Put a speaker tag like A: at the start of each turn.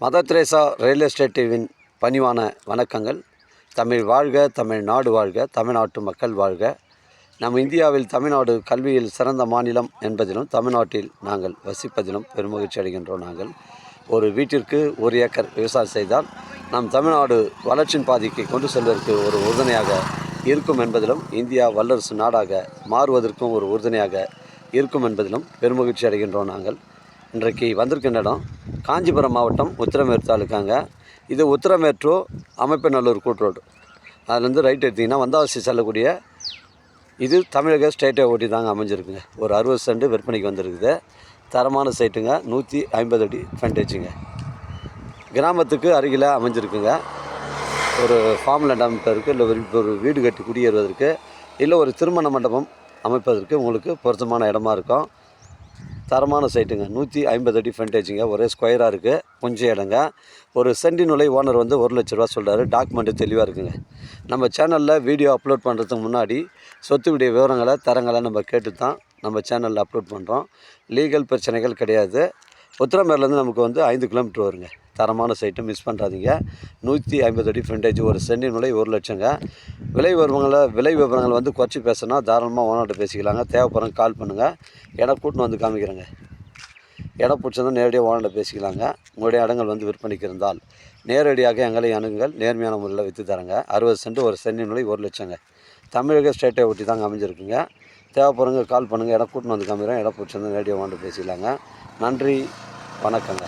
A: Mother Teresa real எஸ்டேட்டின் பணிவான வணக்கங்கள். தமிழ் வாழ்க, தமிழ்நாடு வாழ்க, தமிழ்நாட்டு மக்கள் வாழ்க. நம் இந்தியாவில் தமிழ்நாடு கல்வியில் சிறந்த மாநிலம் என்பதிலும் தமிழ்நாட்டில் நாங்கள் வசிப்பதிலும் பெருமகிழ்ச்சி அடைகின்றோம். நாங்கள் ஒரு வீட்டிற்கு 1 ஏக்கர் விவசாயம் செய்தால் நம் தமிழ்நாடு வளர்ச்சியின் பாதைக்கு கொண்டு செல்வதற்கு ஒரு உறுதுணையாக இருக்கும் என்பதிலும், இந்தியா வல்லரசு நாடாக மாறுவதற்கும் ஒரு உறுதுணையாக இருக்கும் என்பதிலும் பெருமகிழ்ச்சி அடைகின்றோம். நாங்கள் இன்றைக்கு வந்திருக்கின்ற இடம் காஞ்சிபுரம் மாவட்டம் உத்திரமேரூர் தாலுக்காங்க. இது உத்திரமேரூர் அமைப்பநல்லூர் கூட்ரோடு. அதுலேருந்து ரைட் எடுத்திங்கன்னா வந்தாசி செல்லக்கூடிய இது தமிழக ஸ்டேட்டை ஓட்டி தாங்க அமைஞ்சிருக்குங்க. ஒரு 60 சென்ட் விற்பனைக்கு வந்திருக்குது. தரமான சைட்டுங்க. 150 அடி ஃப்ரண்டேஜுங்க. கிராமத்துக்கு அருகில் அமைஞ்சிருக்குங்க. ஒரு ஃபார்ம் லேண்ட் அமைப்பதற்கு, இல்லை ஒரு வீடு கட்டி குடியேறுவதற்கு, இல்லை ஒரு திருமண மண்டபம் அமைப்பதற்கு உங்களுக்கு பொருத்தமான இடமா இருக்கும். தரமான சைட்டுங்க. 150 அடி ஃப்ரண்டேஜுங்க. ஒரே ஸ்கொயராக இருக்குது. கொஞ்சம் இடங்க. ஒரு சென்டின் விலை ஓனர் வந்து 1 லட்ச ரூபா சொல்கிறாரு. டாக்குமெண்ட்டு தெளிவாக இருக்குங்க. நம்ம சேனலில் வீடியோ அப்லோட் பண்ணுறதுக்கு முன்னாடி சொத்துடைய விவரங்களை தரங்களை நம்ம கேட்டு தான் நம்ம சேனலில் அப்லோட் பண்ணுறோம். லீகல் பிரச்சனைகள் கிடையாது. உத்திரமேரூர்லேருந்து நமக்கு வந்து 5 கிலோமீட்டர் வருங்க. தரமான சைட்டு, மிஸ் பண்ணுறாதீங்க. 150 அடி ஃப்ரண்டேஜ், ஒரு சென்டின் விலை 1 லட்சங்க. விலை விவரங்களை வந்து குறைச்சி பேசுனா தாராளமாக ஓனர்கிட்ட பேசிக்கலாங்க. தேவைப்படுறவங்க கால் பண்ணுங்கள். இடம் கூட்டின்னு வந்து காமிக்கிறேங்க. இடம் பிடிச்சதும் நேரடியாக ஓனர்கிட்ட பேசிக்கலாங்க. உங்களுடைய இடங்கள் வந்து விற்பனைக்கு இருந்தால் நேரடியாக எங்களை அணுகுங்கள். நேர்மையான முறையில் விற்று தரங்க. 60 சென்ட், ஒரு சென்டின் விலை 1 லட்சங்க. தமிழக ஸ்டேட்டை ஒட்டி தாங்க அமைஞ்சிருக்குங்க. தேவைப்படுறவங்க கால் பண்ணுங்கள். இடம் கூட்டின்னு வந்து காமிக்கிறேன். இடம் பிடிச்சதும் நேரடியாக ஓனர்கிட்ட பேசிக்கலாங்க. நன்றி, வணக்கங்க.